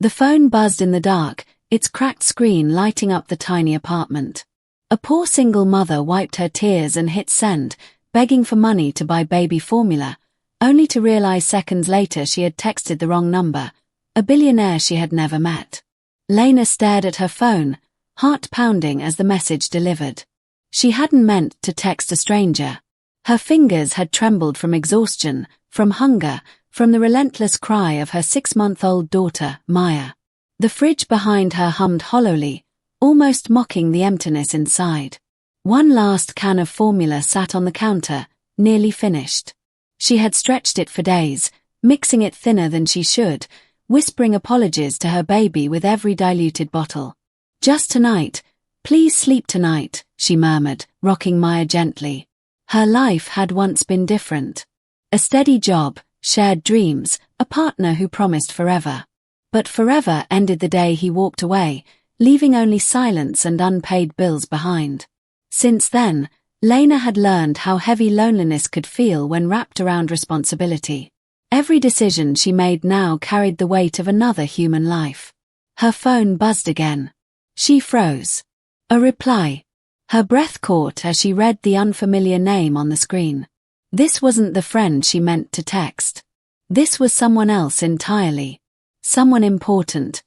The phone buzzed in the dark, its cracked screen lighting up the tiny apartment. A poor single mother wiped her tears and hit send, begging for money to buy baby formula, only to realize seconds later she had texted the wrong number, a billionaire she had never met. Lena stared at her phone, heart pounding as the message delivered. She hadn't meant to text a stranger. Her fingers had trembled from exhaustion, from hunger, from the relentless cry of her 6-month-old daughter, Maya. The fridge behind her hummed hollowly, almost mocking the emptiness inside. One last can of formula sat on the counter, nearly finished. She had stretched it for days, mixing it thinner than she should, whispering apologies to her baby with every diluted bottle. "Just tonight. Please sleep tonight," she murmured, rocking Maya gently. Her life had once been different. A steady job, shared dreams, a partner who promised forever. But forever ended the day he walked away, leaving only silence and unpaid bills behind. Since then, Lena had learned how heavy loneliness could feel when wrapped around responsibility. Every decision she made now carried the weight of another human life. Her phone buzzed again. She froze. A reply. Her breath caught as she read the unfamiliar name on the screen. This wasn't the friend she meant to text. This was someone else entirely. Someone important,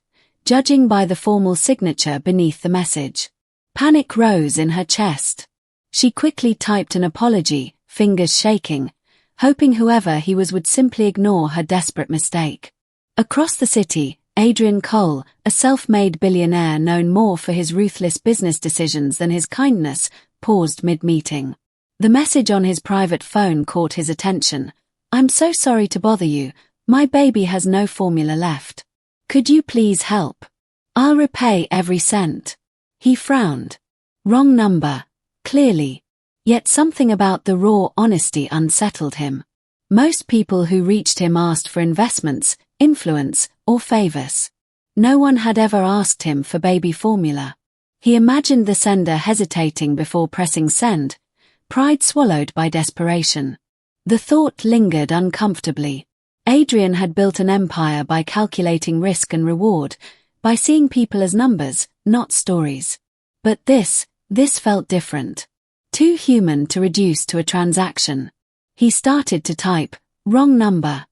judging by the formal signature beneath the message. Panic rose in her chest. She quickly typed an apology, fingers shaking, hoping whoever he was would simply ignore her desperate mistake. Across the city, Adrian Cole, a self-made billionaire known more for his ruthless business decisions than his kindness, paused mid-meeting. The message on his private phone caught his attention. "I'm so sorry to bother you. My baby has no formula left. Could you please help? I'll repay every cent." He frowned. Wrong number, clearly. Yet something about the raw honesty unsettled him. Most people who reached him asked for investments, influence, or favors. No one had ever asked him for baby formula. He imagined the sender hesitating before pressing send, pride swallowed by desperation. The thought lingered uncomfortably. Adrian had built an empire by calculating risk and reward, by seeing people as numbers, not stories. But this felt different. Too human to reduce to a transaction. He started to type, "Wrong number."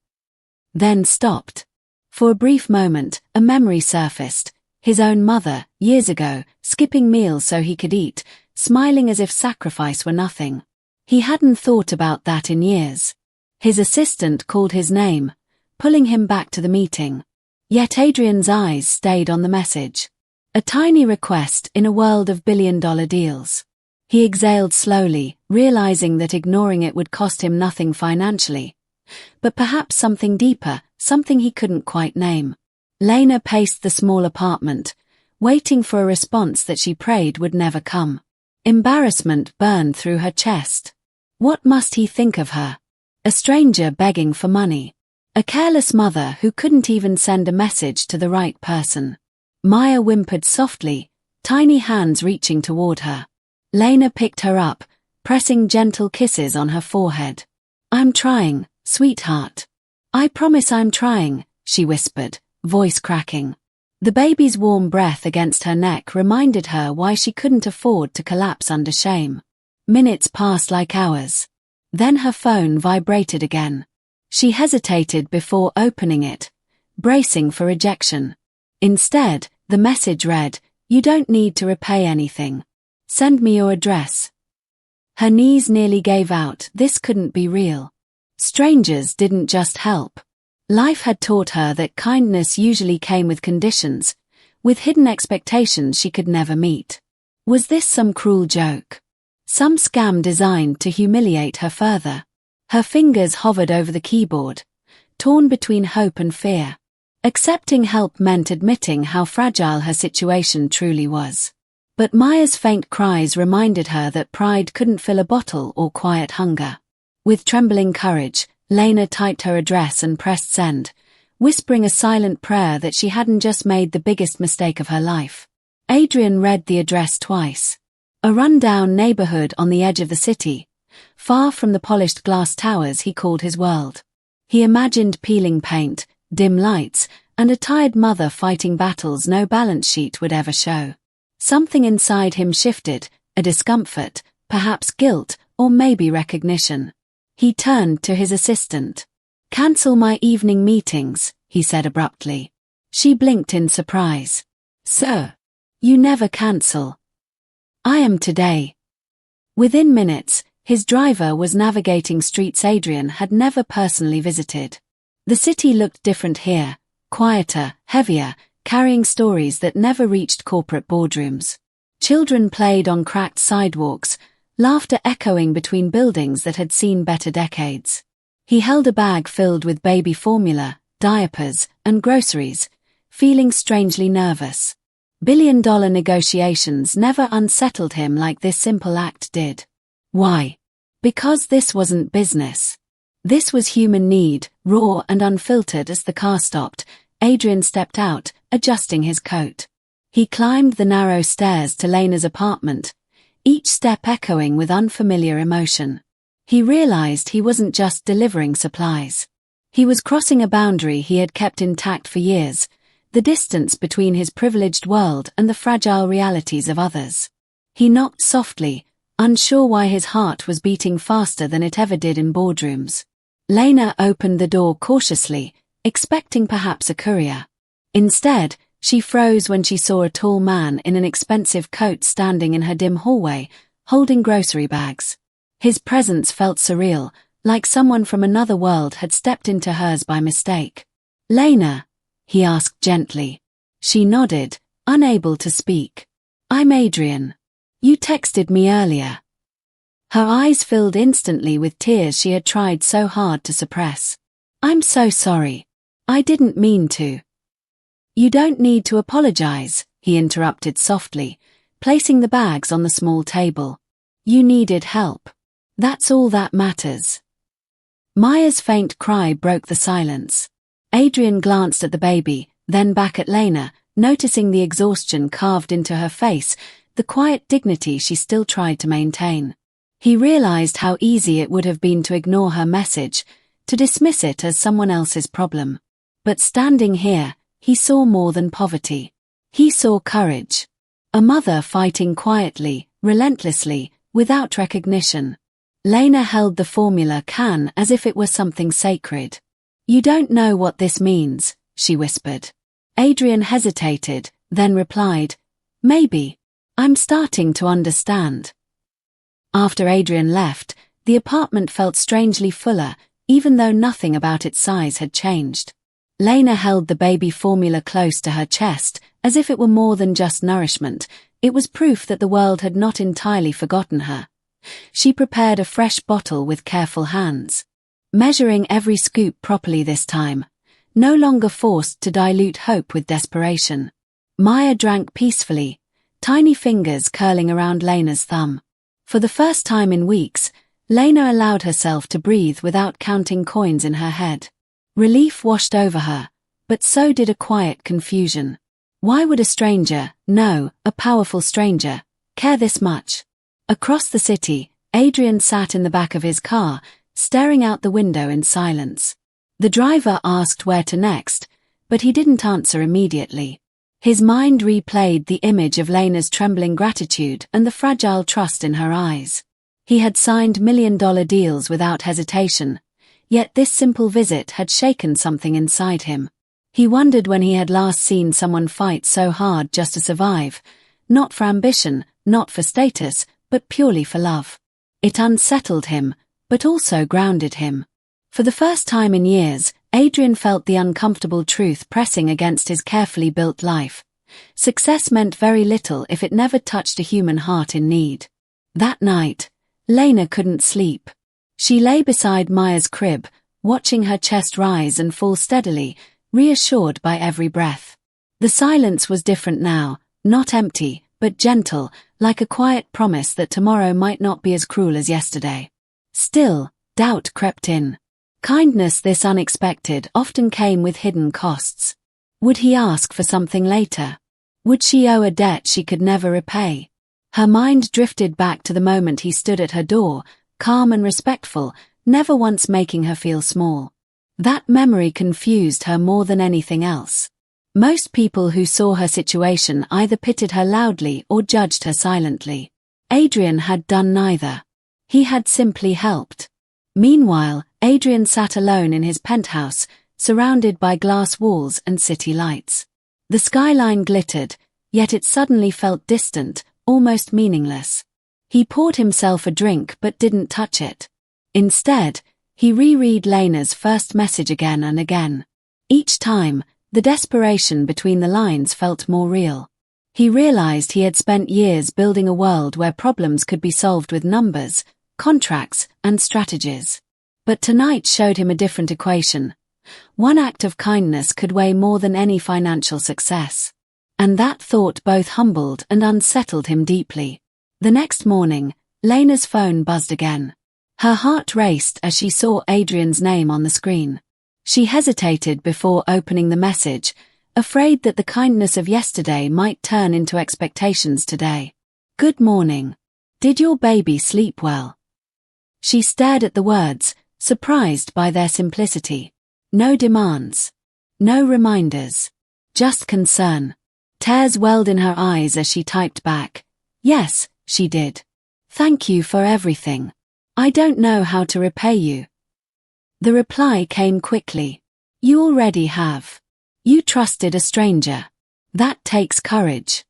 Then stopped. For a brief moment, a memory surfaced. His own mother, years ago, skipping meals so he could eat, smiling as if sacrifice were nothing. He hadn't thought about that in years. His assistant called his name, pulling him back to the meeting. Yet Adrian's eyes stayed on the message. A tiny request in a world of billion-dollar deals. He exhaled slowly, realizing that ignoring it would cost him nothing financially. But perhaps something deeper, something he couldn't quite name. Lena paced the small apartment, waiting for a response that she prayed would never come. Embarrassment burned through her chest. What must he think of her? A stranger begging for money. A careless mother who couldn't even send a message to the right person. Maya whimpered softly, tiny hands reaching toward her. Lena picked her up, pressing gentle kisses on her forehead. "I'm trying, sweetheart. I promise I'm trying," she whispered, voice cracking. The baby's warm breath against her neck reminded her why she couldn't afford to collapse under shame. Minutes passed like hours. Then her phone vibrated again. She hesitated before opening it, bracing for rejection. Instead, the message read, "You don't need to repay anything. Send me your address." Her knees nearly gave out. This couldn't be real. Strangers didn't just help. Life had taught her that kindness usually came with conditions, with hidden expectations she could never meet. Was this some cruel joke? Some scam designed to humiliate her further? Her fingers hovered over the keyboard, torn between hope and fear. Accepting help meant admitting how fragile her situation truly was. But Maya's faint cries reminded her that pride couldn't fill a bottle or quiet hunger. With trembling courage, Lena typed her address and pressed send, whispering a silent prayer that she hadn't just made the biggest mistake of her life. Adrian read the address twice. A run-down neighborhood on the edge of the city, far from the polished glass towers he called his world. He imagined peeling paint, dim lights, and a tired mother fighting battles no balance sheet would ever show. Something inside him shifted, a discomfort, perhaps guilt, or maybe recognition. He turned to his assistant. "Cancel my evening meetings," he said abruptly. She blinked in surprise. "Sir, you never cancel." "I am today." Within minutes, his driver was navigating streets Adrian had never personally visited. The city looked different here, quieter, heavier, carrying stories that never reached corporate boardrooms. Children played on cracked sidewalks, laughter echoing between buildings that had seen better decades. He held a bag filled with baby formula, diapers, and groceries, feeling strangely nervous. Billion-dollar negotiations never unsettled him like this simple act did. Why? Because this wasn't business. This was human need, raw and unfiltered. As the car stopped, Adrian stepped out, adjusting his coat. He climbed the narrow stairs to Lena's apartment, each step echoing with unfamiliar emotion. He realized he wasn't just delivering supplies. He was crossing a boundary he had kept intact for years, the distance between his privileged world and the fragile realities of others. He knocked softly, unsure why his heart was beating faster than it ever did in boardrooms. Lena opened the door cautiously, expecting perhaps a courier. Instead, she froze when she saw a tall man in an expensive coat standing in her dim hallway, holding grocery bags. His presence felt surreal, like someone from another world had stepped into hers by mistake. "Lena?" he asked gently. She nodded, unable to speak. "I'm Adrian. You texted me earlier." Her eyes filled instantly with tears she had tried so hard to suppress. "I'm so sorry. I didn't mean to." "You don't need to apologize," he interrupted softly, placing the bags on the small table. "You needed help. That's all that matters." Maya's faint cry broke the silence. Adrian glanced at the baby, then back at Lena, noticing the exhaustion carved into her face, the quiet dignity she still tried to maintain. He realized how easy it would have been to ignore her message, to dismiss it as someone else's problem. But standing here, he saw more than poverty. He saw courage. A mother fighting quietly, relentlessly, without recognition. Lena held the formula can as if it were something sacred. "You don't know what this means," she whispered. Adrian hesitated, then replied, "Maybe. I'm starting to understand." After Adrian left, the apartment felt strangely fuller, even though nothing about its size had changed. Lena held the baby formula close to her chest, as if it were more than just nourishment. It was proof that the world had not entirely forgotten her. She prepared a fresh bottle with careful hands, measuring every scoop properly this time, no longer forced to dilute hope with desperation. Maya drank peacefully, tiny fingers curling around Lena's thumb. For the first time in weeks, Lena allowed herself to breathe without counting coins in her head. Relief washed over her, but so did a quiet confusion. Why would a stranger, no, a powerful stranger, care this much? Across the city, Adrian sat in the back of his car, staring out the window in silence. The driver asked where to next, but he didn't answer immediately. His mind replayed the image of Lena's trembling gratitude and the fragile trust in her eyes. He had signed million-dollar deals without hesitation, yet this simple visit had shaken something inside him. He wondered when he had last seen someone fight so hard just to survive, not for ambition, not for status, but purely for love. It unsettled him, but also grounded him. For the first time in years, Adrian felt the uncomfortable truth pressing against his carefully built life. Success meant very little if it never touched a human heart in need. That night, Lena couldn't sleep. She lay beside Maya's crib, watching her chest rise and fall steadily, reassured by every breath. The silence was different now, not empty, but gentle, like a quiet promise that tomorrow might not be as cruel as yesterday. Still, doubt crept in. Kindness this unexpected often came with hidden costs. Would he ask for something later? Would she owe a debt she could never repay? Her mind drifted back to the moment he stood at her door, calm and respectful, never once making her feel small. That memory confused her more than anything else. Most people who saw her situation either pitied her loudly or judged her silently. Adrian had done neither. He had simply helped. Meanwhile, Adrian sat alone in his penthouse, surrounded by glass walls and city lights. The skyline glittered, yet it suddenly felt distant, almost meaningless. He poured himself a drink but didn't touch it. Instead, he reread Lena's first message again and again. Each time, the desperation between the lines felt more real. He realized he had spent years building a world where problems could be solved with numbers, contracts, and strategies. But tonight showed him a different equation. One act of kindness could weigh more than any financial success. And that thought both humbled and unsettled him deeply. The next morning, Lena's phone buzzed again. Her heart raced as she saw Adrian's name on the screen. She hesitated before opening the message, afraid that the kindness of yesterday might turn into expectations today. "Good morning. Did your baby sleep well?" She stared at the words, surprised by their simplicity. No demands. No reminders. Just concern. Tears welled in her eyes as she typed back. "Yes, she did. Thank you for everything. I don't know how to repay you." The reply came quickly. "You already have. You trusted a stranger. That takes courage."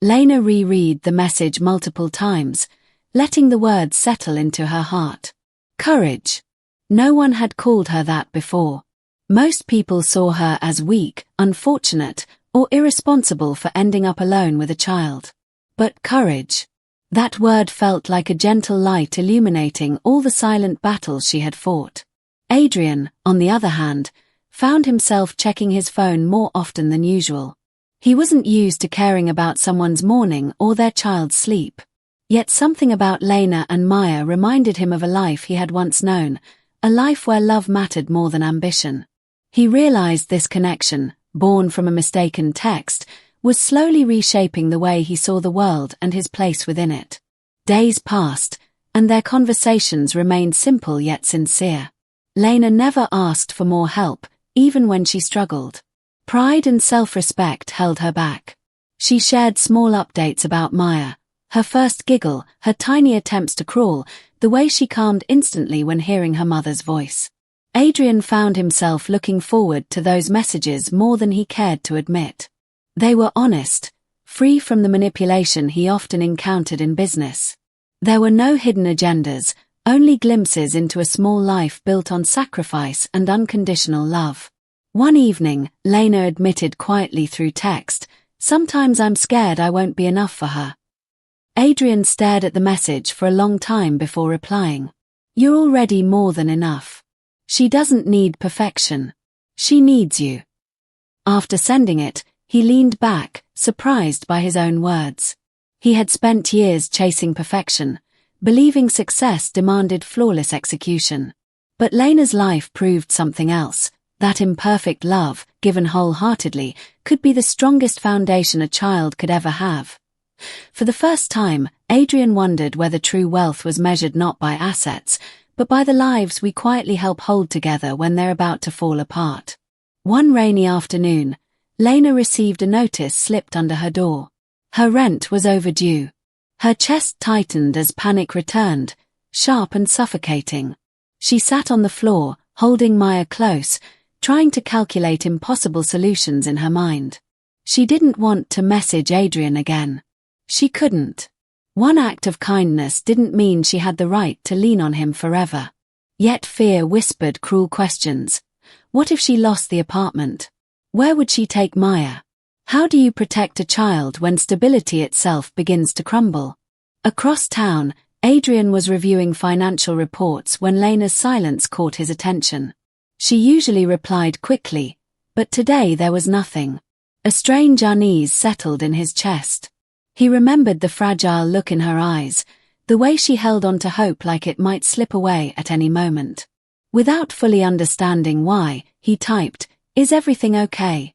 Lena reread the message multiple times, letting the words settle into her heart. Courage. No one had called her that before. Most people saw her as weak, unfortunate, or irresponsible for ending up alone with a child. But courage. That word felt like a gentle light illuminating all the silent battles she had fought. Adrian, on the other hand, found himself checking his phone more often than usual. He wasn't used to caring about someone's morning or their child's sleep. Yet something about Lena and Maya reminded him of a life he had once known, a life where love mattered more than ambition. He realized this connection, born from a mistaken text, was slowly reshaping the way he saw the world and his place within it. Days passed, and their conversations remained simple yet sincere. Lena never asked for more help, even when she struggled. Pride and self-respect held her back. She shared small updates about Maya, her first giggle, her tiny attempts to crawl, the way she calmed instantly when hearing her mother's voice. Adrian found himself looking forward to those messages more than he cared to admit. They were honest, free from the manipulation he often encountered in business. There were no hidden agendas, only glimpses into a small life built on sacrifice and unconditional love. One evening, Lena admitted quietly through text, "Sometimes I'm scared I won't be enough for her." Adrian stared at the message for a long time before replying. "You're already more than enough. She doesn't need perfection. She needs you." After sending it, he leaned back, surprised by his own words. He had spent years chasing perfection, believing success demanded flawless execution. But Lena's life proved something else, that imperfect love, given wholeheartedly, could be the strongest foundation a child could ever have. For the first time, Adrian wondered whether true wealth was measured not by assets, but by the lives we quietly help hold together when they're about to fall apart. One rainy afternoon, Lena received a notice slipped under her door. Her rent was overdue. Her chest tightened as panic returned, sharp and suffocating. She sat on the floor, holding Maya close, trying to calculate impossible solutions in her mind. She didn't want to message Adrian again. She couldn't. One act of kindness didn't mean she had the right to lean on him forever. Yet fear whispered cruel questions. What if she lost the apartment? Where would she take Maya? How do you protect a child when stability itself begins to crumble? Across town, Adrian was reviewing financial reports when Lena's silence caught his attention. She usually replied quickly, but today there was nothing. A strange unease settled in his chest. He remembered the fragile look in her eyes, the way she held on to hope like it might slip away at any moment. Without fully understanding why, he typed, "Is everything okay?"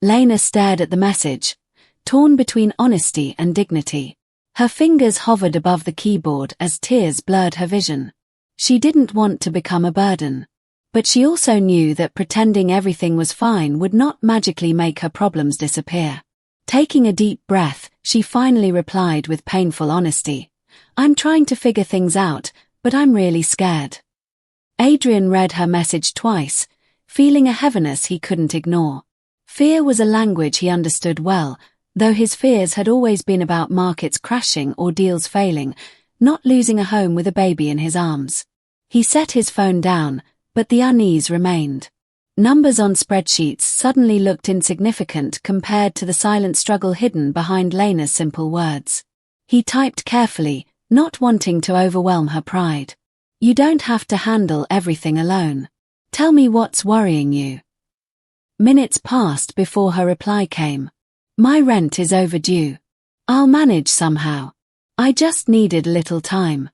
Lena stared at the message, torn between honesty and dignity. Her fingers hovered above the keyboard as tears blurred her vision. She didn't want to become a burden. But she also knew that pretending everything was fine would not magically make her problems disappear. Taking a deep breath, she finally replied with painful honesty, "I'm trying to figure things out, but I'm really scared." Adrian read her message twice, feeling a heaviness he couldn't ignore. Fear was a language he understood well, though his fears had always been about markets crashing or deals failing, not losing a home with a baby in his arms. He set his phone down, but the unease remained. Numbers on spreadsheets suddenly looked insignificant compared to the silent struggle hidden behind Lena's simple words. He typed carefully, not wanting to overwhelm her pride. "You don't have to handle everything alone. Tell me what's worrying you." Minutes passed before her reply came. "My rent is overdue. I'll manage somehow. I just needed a little time."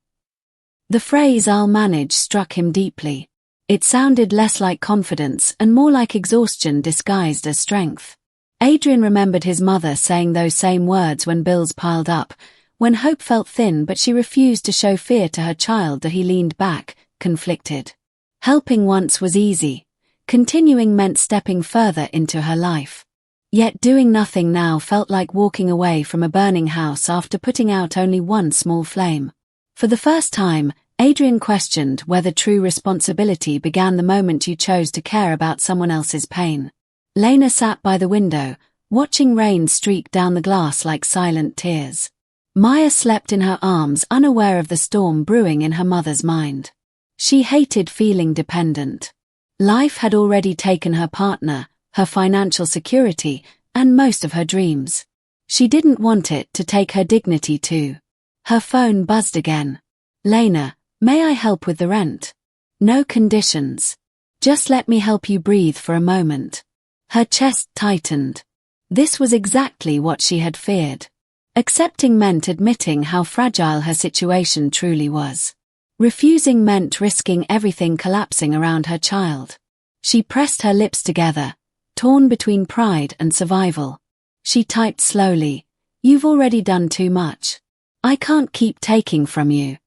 The phrase "I'll manage" struck him deeply. It sounded less like confidence and more like exhaustion disguised as strength. Adrian remembered his mother saying those same words when bills piled up, when hope felt thin but she refused to show fear to her child. That he leaned back, conflicted. Helping once was easy. Continuing meant stepping further into her life. Yet doing nothing now felt like walking away from a burning house after putting out only one small flame. For the first time, Adrian questioned whether true responsibility began the moment you chose to care about someone else's pain. Lena sat by the window, watching rain streak down the glass like silent tears. Maya slept in her arms, unaware of the storm brewing in her mother's mind. She hated feeling dependent. Life had already taken her partner, her financial security, and most of her dreams. She didn't want it to take her dignity too. Her phone buzzed again. "Lena, may I help with the rent?" "No conditions. Just let me help you breathe for a moment." Her chest tightened. This was exactly what she had feared. Accepting meant admitting how fragile her situation truly was. Refusing meant risking everything collapsing around her child. She pressed her lips together, torn between pride and survival. She typed slowly, "You've already done too much. I can't keep taking from you."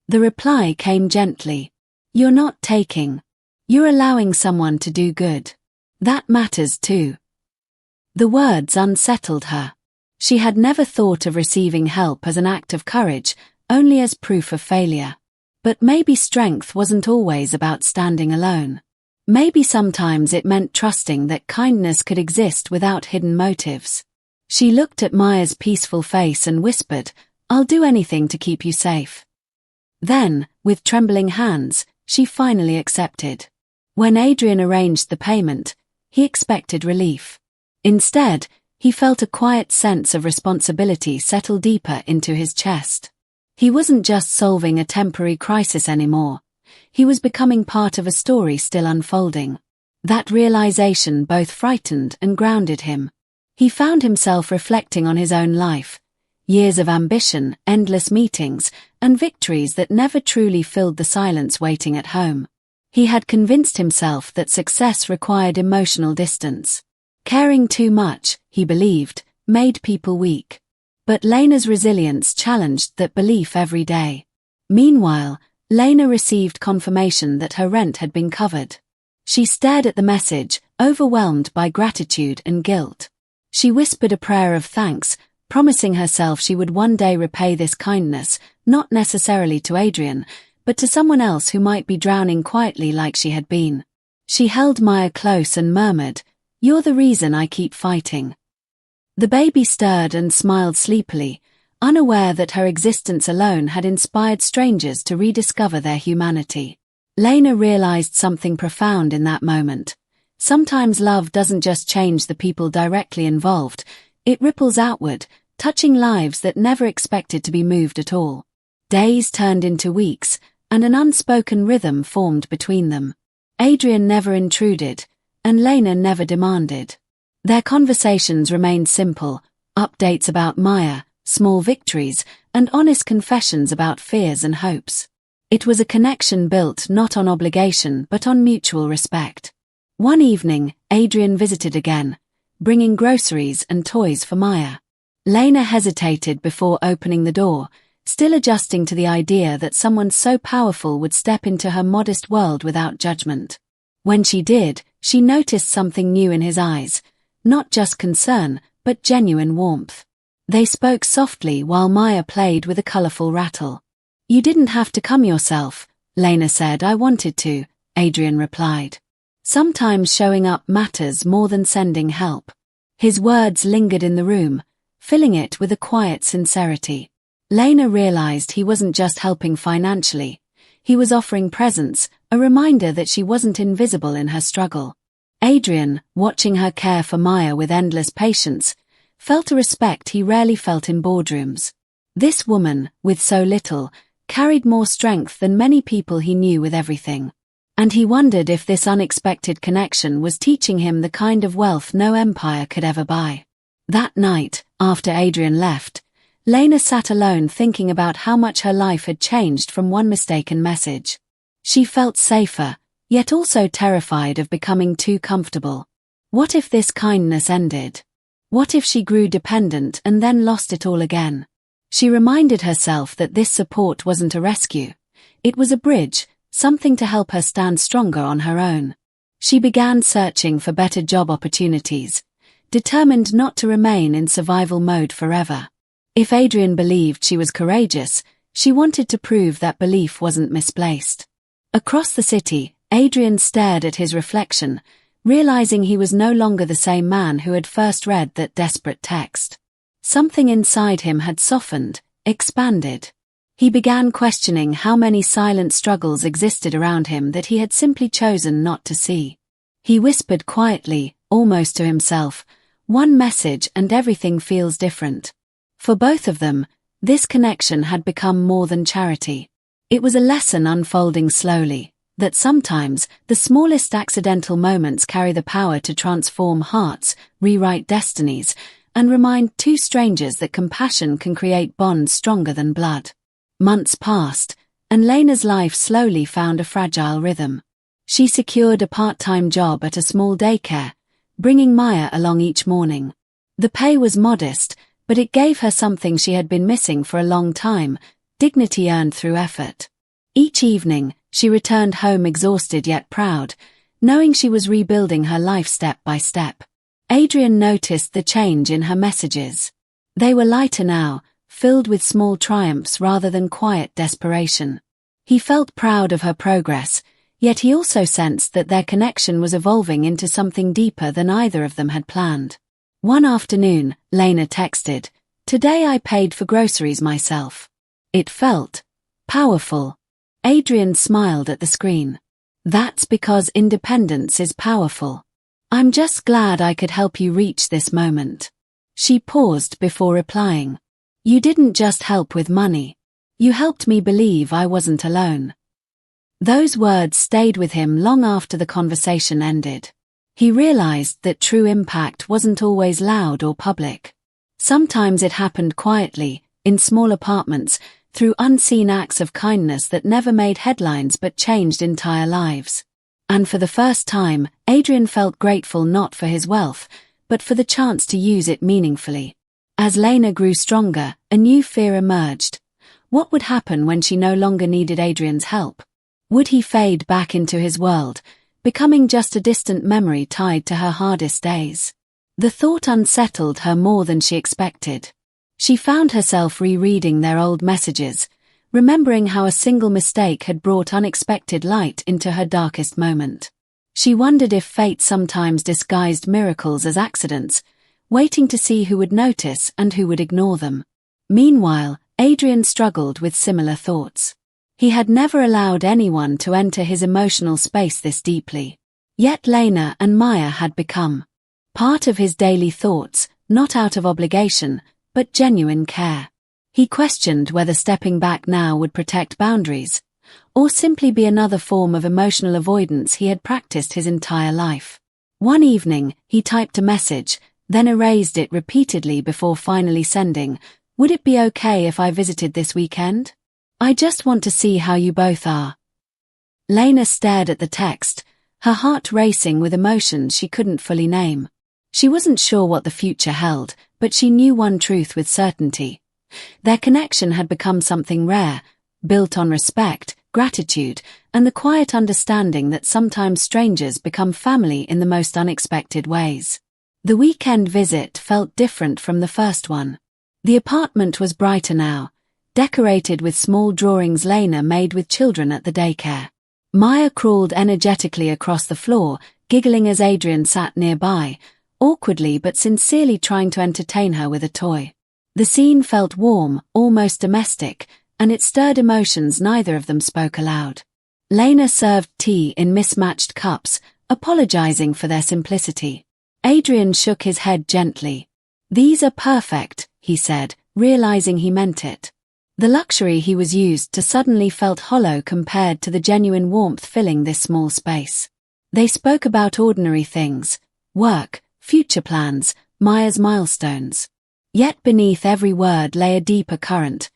The reply came gently. "You're not taking. You're allowing someone to do good. That matters too." The words unsettled her. She had never thought of receiving help as an act of courage, only as proof of failure. But maybe strength wasn't always about standing alone. Maybe sometimes it meant trusting that kindness could exist without hidden motives. She looked at Maya's peaceful face and whispered, "I'll do anything to keep you safe." Then, with trembling hands, she finally accepted. When Adrian arranged the payment, he expected relief. Instead, he felt a quiet sense of responsibility settle deeper into his chest. He wasn't just solving a temporary crisis anymore. He was becoming part of a story still unfolding. That realization both frightened and grounded him. He found himself reflecting on his own life. Years of ambition, endless meetings, and victories that never truly filled the silence waiting at home. He had convinced himself that success required emotional distance. Caring too much, he believed, made people weak. But Lena's resilience challenged that belief every day. Meanwhile, Lena received confirmation that her rent had been covered. She stared at the message, overwhelmed by gratitude and guilt. She whispered a prayer of thanks, promising herself she would one day repay this kindness, not necessarily to Adrian, but to someone else who might be drowning quietly like she had been. She held Maya close and murmured, "You're the reason I keep fighting." The baby stirred and smiled sleepily, unaware that her existence alone had inspired strangers to rediscover their humanity. Lena realized something profound in that moment. Sometimes love doesn't just change the people directly involved, it ripples outward, touching lives that never expected to be moved at all. Days turned into weeks, and an unspoken rhythm formed between them. Adrian never intruded, and Lena never demanded. Their conversations remained simple, updates about Maya, small victories, and honest confessions about fears and hopes. It was a connection built not on obligation but on mutual respect. One evening, Adrian visited again, bringing groceries and toys for Maya. Lena hesitated before opening the door, still adjusting to the idea that someone so powerful would step into her modest world without judgment. When she did, she noticed something new in his eyes, not just concern, but genuine warmth. They spoke softly while Maya played with a colorful rattle. "You didn't have to come yourself," Lena said. "I wanted to," Adrian replied. "Sometimes showing up matters more than sending help." His words lingered in the room, filling it with a quiet sincerity. Lena realized he wasn't just helping financially. He was offering presence, a reminder that she wasn't invisible in her struggle. Adrian, watching her care for Maya with endless patience, felt a respect he rarely felt in boardrooms. This woman, with so little, carried more strength than many people he knew with everything. And he wondered if this unexpected connection was teaching him the kind of wealth no empire could ever buy. That night, after Adrian left, Lena sat alone thinking about how much her life had changed from one mistaken message. She felt safer, yet also terrified of becoming too comfortable. What if this kindness ended? What if she grew dependent and then lost it all again? She reminded herself that this support wasn't a rescue. It was a bridge, something to help her stand stronger on her own. She began searching for better job opportunities, determined not to remain in survival mode forever. If Adrian believed she was courageous, she wanted to prove that belief wasn't misplaced. Across the city, Adrian stared at his reflection, realizing he was no longer the same man who had first read that desperate text. Something inside him had softened, expanded. He began questioning how many silent struggles existed around him that he had simply chosen not to see. He whispered quietly, almost to himself, "One message and everything feels different." For both of them, this connection had become more than charity. It was a lesson unfolding slowly, that sometimes the smallest accidental moments carry the power to transform hearts, rewrite destinies, and remind two strangers that compassion can create bonds stronger than blood. Months passed, and Lena's life slowly found a fragile rhythm. She secured a part-time job at a small daycare, bringing Maya along each morning. The pay was modest, but it gave her something she had been missing for a long time: dignity earned through effort. Each evening, she returned home exhausted yet proud, knowing she was rebuilding her life step by step. Adrian noticed the change in her messages. They were lighter now, filled with small triumphs rather than quiet desperation. He felt proud of her progress, yet he also sensed that their connection was evolving into something deeper than either of them had planned. One afternoon, Lena texted, "Today I paid for groceries myself." It felt powerful. Adrian smiled at the screen. "That's because independence is powerful. I'm just glad I could help you reach this moment." She paused before replying. "You didn't just help with money. You helped me believe I wasn't alone." Those words stayed with him long after the conversation ended. He realized that true impact wasn't always loud or public. Sometimes it happened quietly, in small apartments, through unseen acts of kindness that never made headlines but changed entire lives. And for the first time, Adrian felt grateful not for his wealth, but for the chance to use it meaningfully. As Lena grew stronger, a new fear emerged. What would happen when she no longer needed Adrian's help? Would he fade back into his world, becoming just a distant memory tied to her hardest days? The thought unsettled her more than she expected. She found herself rereading their old messages, remembering how a single mistake had brought unexpected light into her darkest moment. She wondered if fate sometimes disguised miracles as accidents, waiting to see who would notice and who would ignore them. Meanwhile, Adrian struggled with similar thoughts. He had never allowed anyone to enter his emotional space this deeply. Yet Lena and Maya had become part of his daily thoughts, not out of obligation, but genuine care. He questioned whether stepping back now would protect boundaries, or simply be another form of emotional avoidance he had practiced his entire life. One evening, he typed a message, then erased it repeatedly before finally sending, "Would it be okay if I visited this weekend? I just want to see how you both are." Lena stared at the text, her heart racing with emotions she couldn't fully name. She wasn't sure what the future held, but she knew one truth with certainty. Their connection had become something rare, built on respect, gratitude, and the quiet understanding that sometimes strangers become family in the most unexpected ways. The weekend visit felt different from the first one. The apartment was brighter now, decorated with small drawings Lena made with children at the daycare. Maya crawled energetically across the floor, giggling as Adrian sat nearby, awkwardly but sincerely trying to entertain her with a toy. The scene felt warm, almost domestic, and it stirred emotions neither of them spoke aloud. Lena served tea in mismatched cups, apologizing for their simplicity. Adrian shook his head gently. "These are perfect," he said, realizing he meant it. The luxury he was used to suddenly felt hollow compared to the genuine warmth filling this small space. They spoke about ordinary things, work, future plans, Maya's milestones. Yet beneath every word lay a deeper current,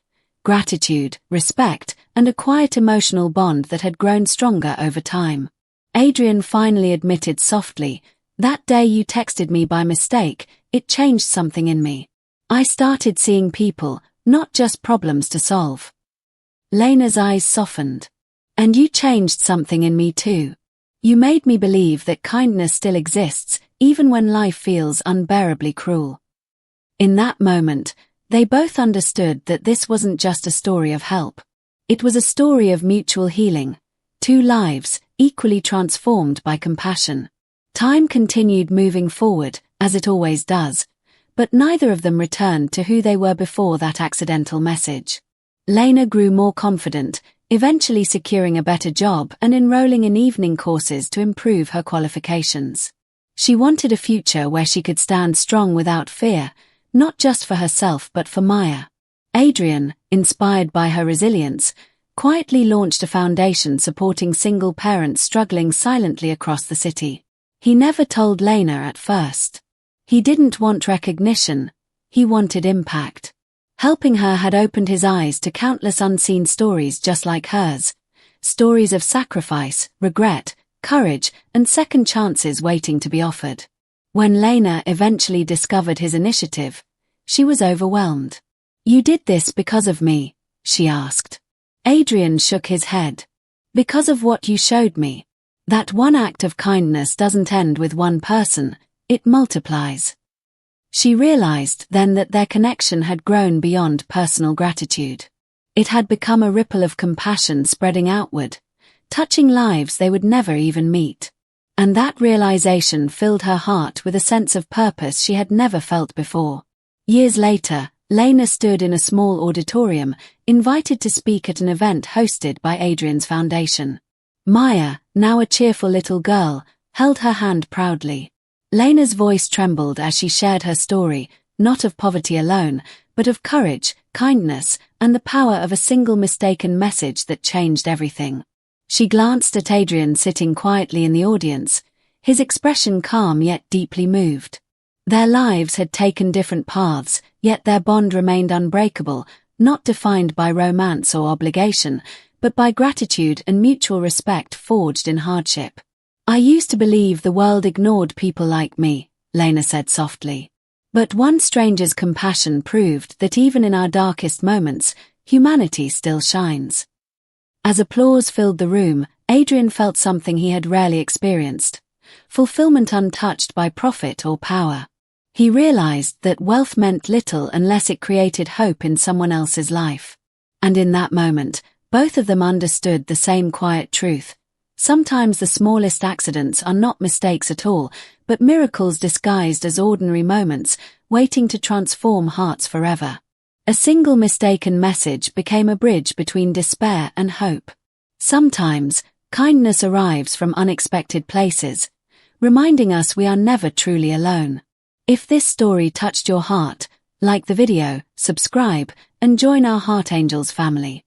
gratitude, respect, and a quiet emotional bond that had grown stronger over time. Adrian finally admitted softly, "That day you texted me by mistake, it changed something in me. I started seeing people, not just problems to solve." Lena's eyes softened. "And you changed something in me too. You made me believe that kindness still exists, even when life feels unbearably cruel." In that moment, they both understood that this wasn't just a story of help. It was a story of mutual healing, two lives, equally transformed by compassion. Time continued moving forward, as it always does, but neither of them returned to who they were before that accidental message. Lena grew more confident, eventually securing a better job and enrolling in evening courses to improve her qualifications. She wanted a future where she could stand strong without fear, not just for herself but for Maya. Adrian, inspired by her resilience, quietly launched a foundation supporting single parents struggling silently across the city. He never told Lena at first. He didn't want recognition, he wanted impact. Helping her had opened his eyes to countless unseen stories just like hers, stories of sacrifice, regret, courage, and second chances waiting to be offered. When Lena eventually discovered his initiative, she was overwhelmed. "You did this because of me?" she asked. Adrian shook his head. "Because of what you showed me. That one act of kindness doesn't end with one person, it multiplies." She realized then that their connection had grown beyond personal gratitude. It had become a ripple of compassion spreading outward, touching lives they would never even meet. And that realization filled her heart with a sense of purpose she had never felt before. Years later, Lena stood in a small auditorium, invited to speak at an event hosted by Adrian's foundation. Maya, now a cheerful little girl, held her hand proudly. Lena's voice trembled as she shared her story, not of poverty alone, but of courage, kindness, and the power of a single mistaken message that changed everything. She glanced at Adrian sitting quietly in the audience, his expression calm yet deeply moved. Their lives had taken different paths, yet their bond remained unbreakable, not defined by romance or obligation, but by gratitude and mutual respect forged in hardship. "I used to believe the world ignored people like me," Lena said softly. "But one stranger's compassion proved that even in our darkest moments, humanity still shines." As applause filled the room, Adrian felt something he had rarely experienced: fulfillment untouched by profit or power. He realized that wealth meant little unless it created hope in someone else's life. And in that moment, both of them understood the same quiet truth. Sometimes the smallest accidents are not mistakes at all, but miracles disguised as ordinary moments, waiting to transform hearts forever. A single mistaken message became a bridge between despair and hope. Sometimes, kindness arrives from unexpected places, reminding us we are never truly alone. If this story touched your heart, like the video, subscribe, and join our Heart Angels family.